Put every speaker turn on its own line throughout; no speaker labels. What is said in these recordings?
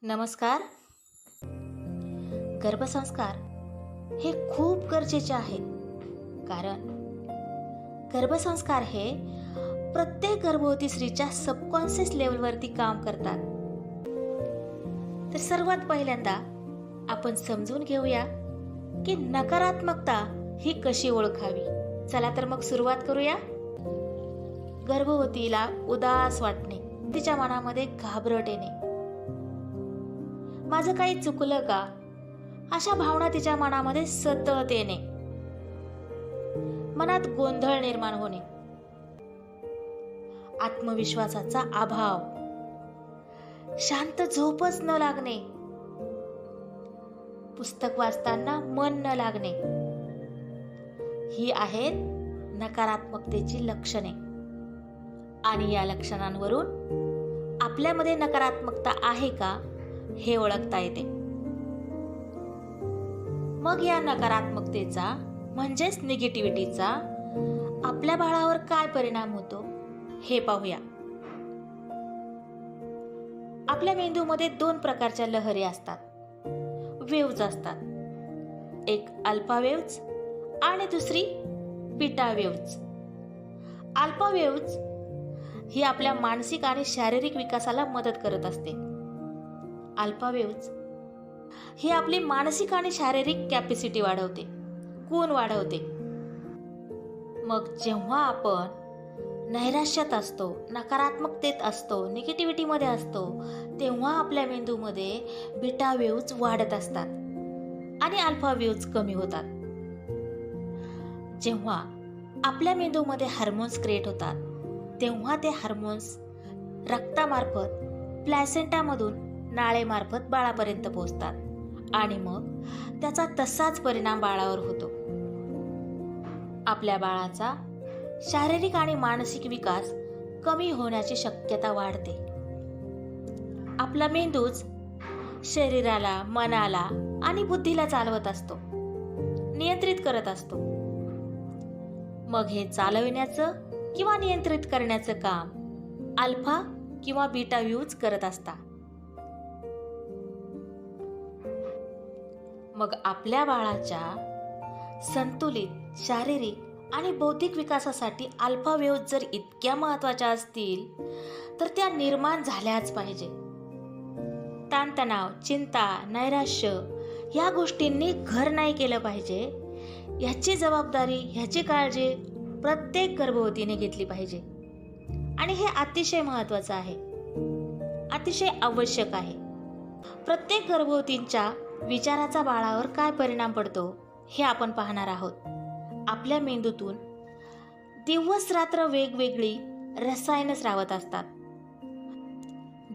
नमस्कार. गर्भसंस्कार हे खूप गरजेचे आहे, कारण गर्भसंस्कार हे प्रत्येक गर्भवती स्त्रीच्या सबकॉन्शियस लेवलवरती काम करतात. तर सर्वात पहिल्यांदा आपण समजून घेऊया की नकारात्मकता ही कशी ओळखावी. चला तर मग सुरुवात करूया. गर्भवतीला उदास वाटणे, तिच्या मनामध्ये घाबरट येणे, माझं काही चुकलं का, अशा भावना तिच्या मनामध्ये सतत येणे, मनात गोंधळ निर्माण होणे, आत्मविश्वासाचा अभाव, शांत झोपच न लागणे, पुस्तक वाचताना मन न लागणे, ही आहेत नकारात्मकतेची लक्षणे. आणि या लक्षणांवरून आपल्यामध्ये नकारात्मकता आहे का हे ओळखता येते. मग या नकारात्मकतेचा म्हणजेच निगेटिव्हिटीचा आपल्या बाळावर काय परिणाम होतो हे पाहूया. आपल्या मेंदूमध्ये दोन प्रकारच्या लहरी असतात, वेव्ज असतात. एक अल्फा वेव्ज आणि दुसरी बीटा वेव्ज. अल्फा वेव्ज ही आपल्या मानसिक आणि शारीरिक विकासाला मदत करत असते. अल्फा वेव्ज ही आपली मानसिक आणि शारीरिक कॅपॅसिटी वाढवते, गुण वाढवते. मग जेव्हा आपण नैराश्यात असतो, नकारात्मकतेत असतो, निगेटिव्हिटीमध्ये असतो, तेव्हा आपल्या मेंदूमध्ये बीटा वेव्ज वाढत असतात आणि अल्फा वेव्ज कमी होतात. जेव्हा आपल्या मेंदूमध्ये हार्मोन्स क्रिएट होतात, तेव्हा ते हार्मोन्स रक्तामार्फत प्लॅसेंटामधून नाळेमार्फत बाळापर्यंत पोहोचतात आणि मग त्याचा तसाच परिणाम बाळावर होतो. आपल्या बाळाचा शारीरिक आणि मानसिक विकास कमी होण्याची शक्यता वाढते. आपला मेंदूच शरीराला, मनाला आणि बुद्धीला चालवत असतो, नियंत्रित करत असतो. मग हे चालविण्याचं किंवा नियंत्रित करण्याचं काम अल्फा किंवा बीटा वेव्ज करत असतात. मग आपल्या बाळाच्या संतुलित शारीरिक आणि बौद्धिक विकासासाठी अल्फा वेव्ज जर इतक्या महत्त्वाच्या असतील तर त्या निर्माण झाल्याच पाहिजे. ताणतणाव, चिंता, नैराश्य या गोष्टींनी घर नाही केलं पाहिजे. ह्याची जबाबदारी, ह्याची काळजी प्रत्येक गर्भवतीने घेतली पाहिजे. आणि हे अतिशय महत्त्वाचं आहे, अतिशय आवश्यक आहे. प्रत्येक गर्भवतींच्या विचाराचा बाळावर काय परिणाम पडतो हे आपण पाहणार आहोत. आपल्या मेंदूतून दिवस रात्र वेगवेगळी रसायनं स्रावत असतात.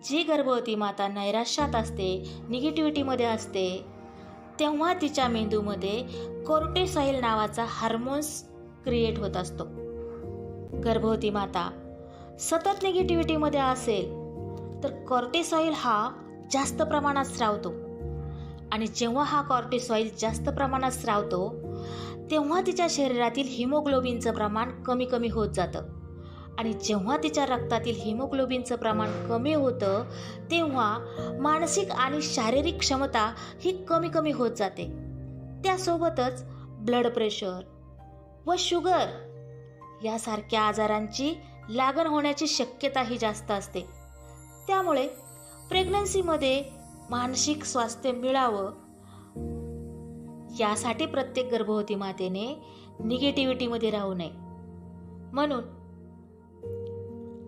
जी गर्भवती माता नैराश्यात असते, निगेटिव्हिटीमध्ये असते, तेव्हा तिच्या मेंदूमध्ये कोर्टिसॉल नावाचा हार्मोन्स क्रिएट होत असतो. गर्भवती माता सतत निगेटिव्हिटीमध्ये असेल तर कोर्टिसॉल हा जास्त प्रमाणात स्रावतो आणि जेव्हा हा कोर्टिसॉल जास्त प्रमाणात स्रावतो तेव्हा तिच्या शरीरातील हिमोग्लोबिनचं प्रमाण कमी कमी होत जातं. आणि जेव्हा तिच्या रक्तातील हिमोग्लोबिनचं प्रमाण कमी होतं तेव्हा मानसिक आणि शारीरिक क्षमता ही कमी कमी होत जाते. त्यासोबतच ब्लड प्रेशर व शुगर यासारख्या आजारांची लागण होण्याची शक्यताही जास्त असते. त्यामुळे प्रेग्नन्सीमध्ये मानसिक स्वास्थ्य मिळावं यासाठी प्रत्येक गर्भवती मातेने निगेटिव्हिटीमध्ये राहू नये. म्हणून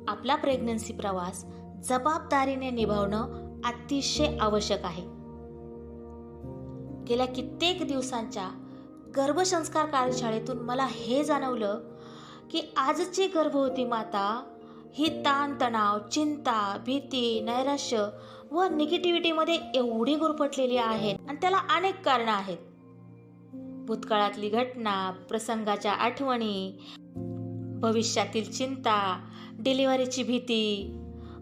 आपला प्रेग्नन्सी प्रवास जबाबदारीने निभावणं अतिशय आवश्यक आहे. गेल्या कित्येक दिवसांच्या गर्भसंस्कार कार्यशाळेतून मला हे जाणवलं की आजची गर्भवती माता ही ताणतणाव, चिंता, भीती, नैराश्य व निगेटिव्हिटीमध्ये एवढी गुरफटलेली आहेत आणि त्याला अनेक कारणं आहेत. भूतकाळातली घटना, प्रसंगाच्या आठवणी, भविष्यातील चिंता, डिलिव्हरीची भीती,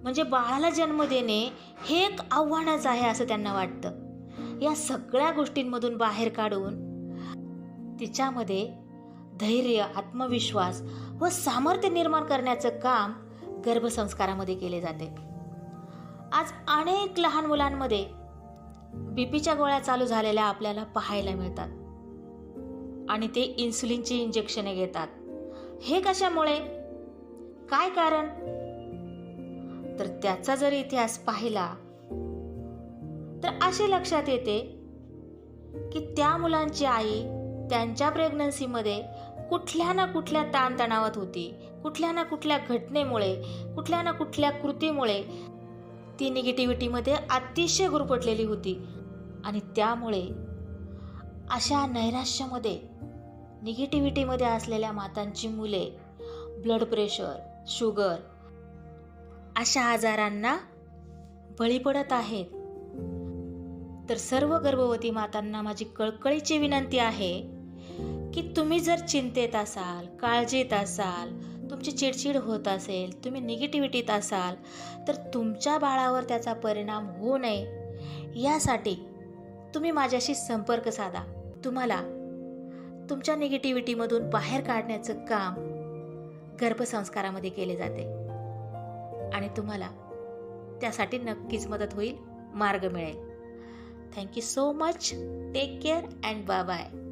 म्हणजे बाळाला जन्म देणे हे एक आव्हानच आहे असं त्यांना वाटतं. या सगळ्या गोष्टींमधून बाहेर काढून तिच्यामध्ये धैर्य, आत्मविश्वास व सामर्थ्य निर्माण करण्याचं काम गर्भसंस्कारामध्ये केले जाते. आज अनेक लहान मुलांमध्ये बीपीच्या गोळ्या चालू झालेल्या आपल्याला पाहायला मिळतात आणि ते इन्सुलिनची इंजेक्शने घेतात. हे कशामुळे? काय कारण? तर त्याचा जर इतिहास पाहिला तर असे लक्षात येते की त्या मुलांची आई त्यांच्या प्रेग्नन्सीमध्ये कुठल्या ना कुठल्या ताणतणावात होती, कुठल्या ना कुठल्या घटनेमुळे, कुठल्या ना कुठल्या कृतीमुळे ती निगेटिव्हिटीमध्ये अतिशय गुरफटलेली होती. आणि त्यामुळे अशा नैराश्यामध्ये, निगेटिव्हिटीमध्ये असलेल्या मातांची मुले ब्लड प्रेशर, शुगर अशा आजारांना बळी पडत आहेत. तर सर्व गर्भवती मातांना माझी कळकळीची विनंती आहे की तुम्ही जर चिंतेत असाल, काळजीत असाल, तुमची चिडचिड होत असेल, तुम्ही निगेटिव्हिटीत असाल, तर तुमच्या बाळावर त्याचा परिणाम होऊ नये यासाठी तुम्ही माझ्याशी संपर्क साधा. तुम्हाला तुमच्या निगेटिव्हिटीमधून बाहेर काढण्याचं काम गर्भसंस्कारामध्ये केले जाते आणि तुम्हाला त्यासाठी नक्कीच मदत होईल, मार्ग मिळेल. Thank you so much. Take care and bye bye.